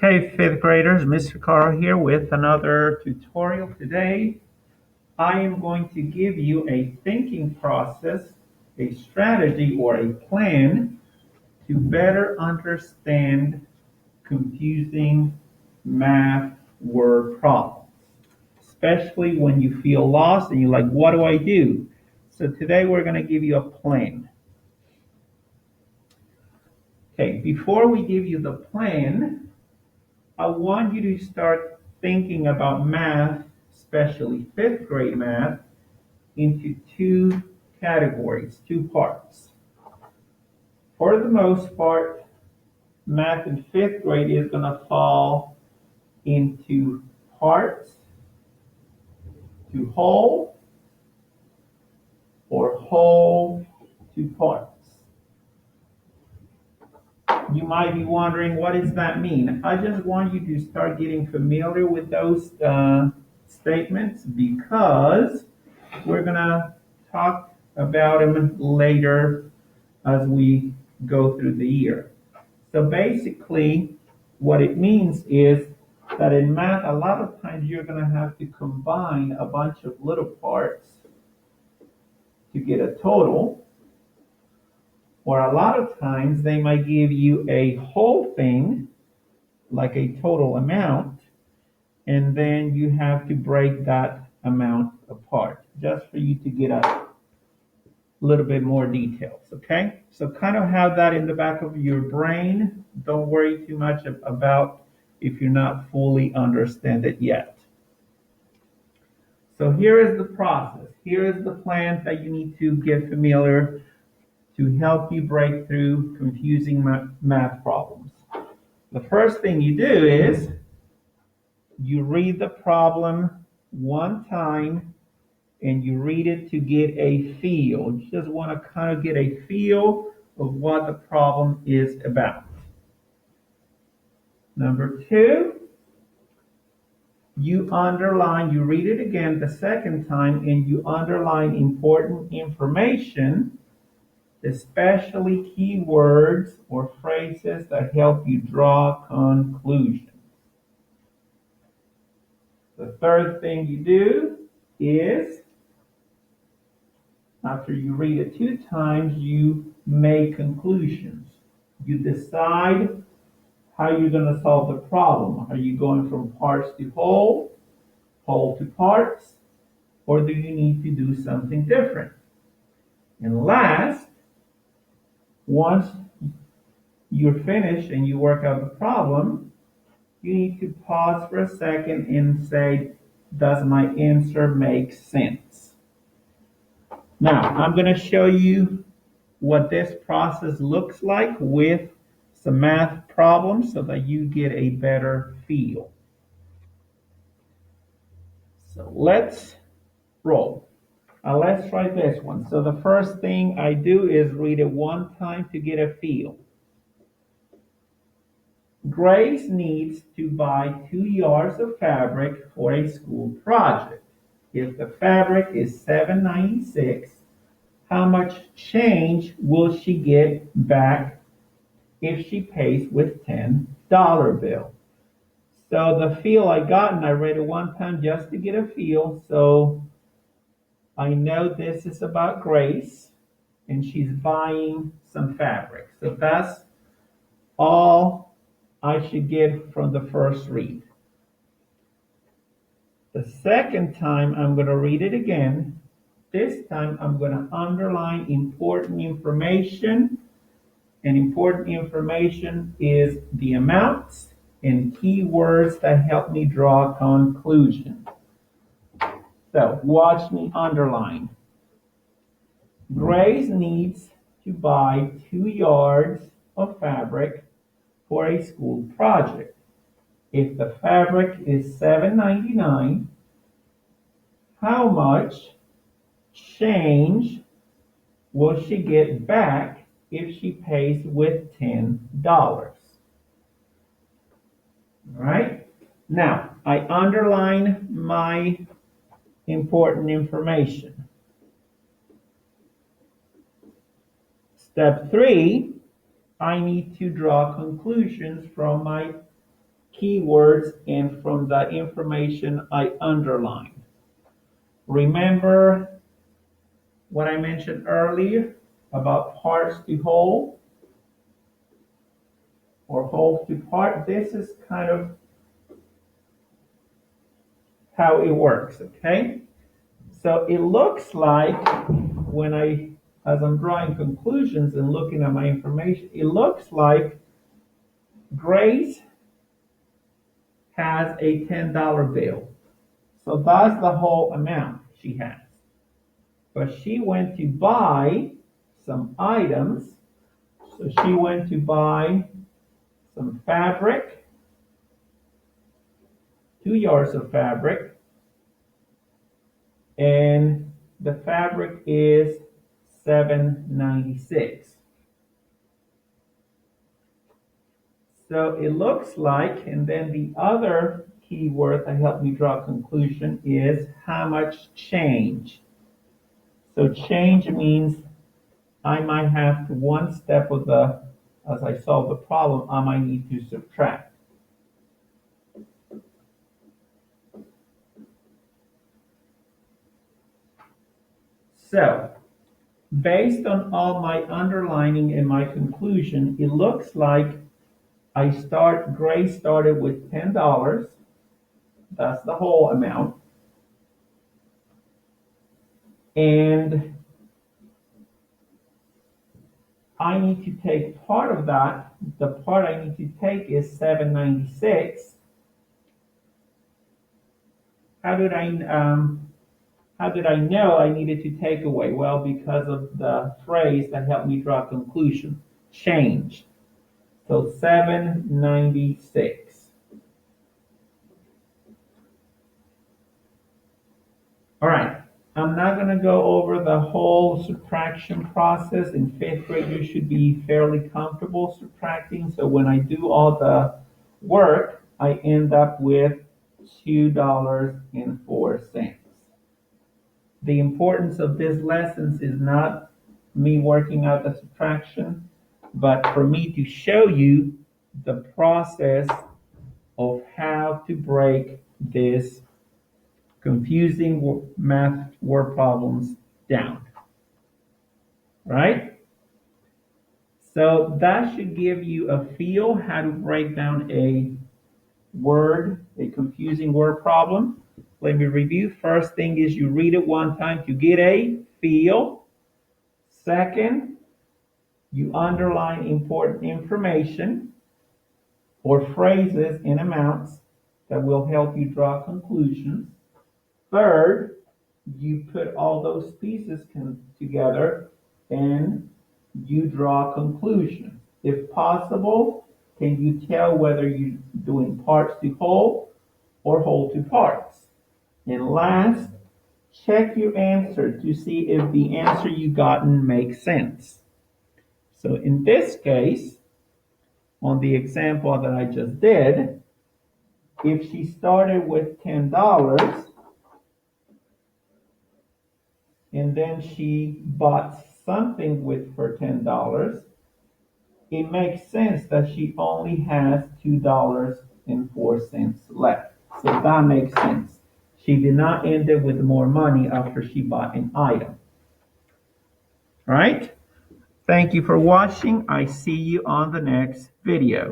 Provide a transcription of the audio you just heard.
Okay, fifth graders, Mr. Carl here with another tutorial. Today, I am going to give you a thinking process, a strategy, or a plan to better understand confusing math word problems, especially when you feel lost and you're like, what do I do? So today we're going to give you a plan. Okay, before we give you the plan, I want you to start thinking about math, especially fifth grade math, into two categories, two parts. For the most part, math in fifth grade is going to fall into parts, to whole, or whole to parts. You might be wondering, what does that mean? I just want you to start getting familiar with those statements because we're going to talk about them later as we go through the year. So basically, what it means is that in math, a lot of times you're going to have to combine a bunch of little parts to get a total, or a lot of times they might give you a whole thing, like a total amount, and then you have to break that amount apart just for you to get a little bit more details, okay? So kind of have that in the back of your brain. Don't worry too much about if you're not fully understand it yet. So here is the process. Here is the plan that you need to get familiar to help you break through confusing math problems. The first thing you do is you read the problem one time and you read it to get a feel. You just want to kind of get a feel of what the problem is about. Number two, you underline, you read it again the second time and you underline important information, especially keywords or phrases that help you draw conclusions. The third thing you do is after you read it two times, you make conclusions. You decide how you're going to solve the problem. Are you going from parts to whole, whole to parts, or do you need to do something different? And last, once you're finished and you work out the problem, you need to pause for a second and say, does my answer make sense? Now, I'm going to show you what this process looks like with some math problems so that you get a better feel. So let's roll. Let's try this one. So the first thing I do is read it one time to get a feel. Grace needs to buy 2 yards of fabric for a school project. If the fabric is $7.96, how much change will she get back if she pays with $10 bill? So the feel I got, and I read it one time just to get a feel. So I know this is about Grace, and she's buying some fabric. So that's all I should get from the first read. The second time, I'm going to read it again. This time, I'm going to underline important information. And important information is the amounts and keywords that help me draw conclusions. So watch me underline. Grace needs to buy 2 yards of fabric for a school project. If the fabric is $7.99, how much change will she get back if she pays with $10? All right. Now, I underline my important information. Step 3, I need to draw conclusions from my keywords and from the information I underlined. Remember what I mentioned earlier about parts to whole or whole to part? This is kind of how it works, okay? So it looks like as I'm drawing conclusions and looking at my information, it looks like Grace has a $10 bill. So that's the whole amount she has. But she went to buy some items. So she went to buy some fabric, 2 yards of fabric, and the fabric is $7.96. So it looks like, and then the other keyword that helped me draw a conclusion is how much change. So change means I might have to one step of as I solve the problem, I might need to subtract. So based on all my underlining and my conclusion, it looks like Grace started with $10. That's the whole amount. And I need to take part of that. The part I need to take is $7.96. How did I know I needed to take away? Well, because of the phrase that helped me draw a conclusion, change. So $7.96. All right. I'm not going to go over the whole subtraction process. In fifth grade, you should be fairly comfortable subtracting. So when I do all the work, I end up with $2.04. The importance of this lesson is not me working out the subtraction, but for me to show you the process of how to break this confusing math word problems down, right? So that should give you a feel how to break down a confusing word problem. Let me review. First thing is you read it one time to get a feel. Second, you underline important information or phrases in amounts that will help you draw conclusions. Third, you put all those pieces together and you draw a conclusion. If possible, can you tell whether you're doing parts to whole or whole to parts? And last, check your answer to see if the answer you gotten makes sense. So in this case, on the example that I just did, if she started with $10 and then she bought something with her $10, it makes sense that she only has $2.04 left. So that makes sense. She did not end up with more money after she bought an item. All right? Thank you for watching. I see you on the next video.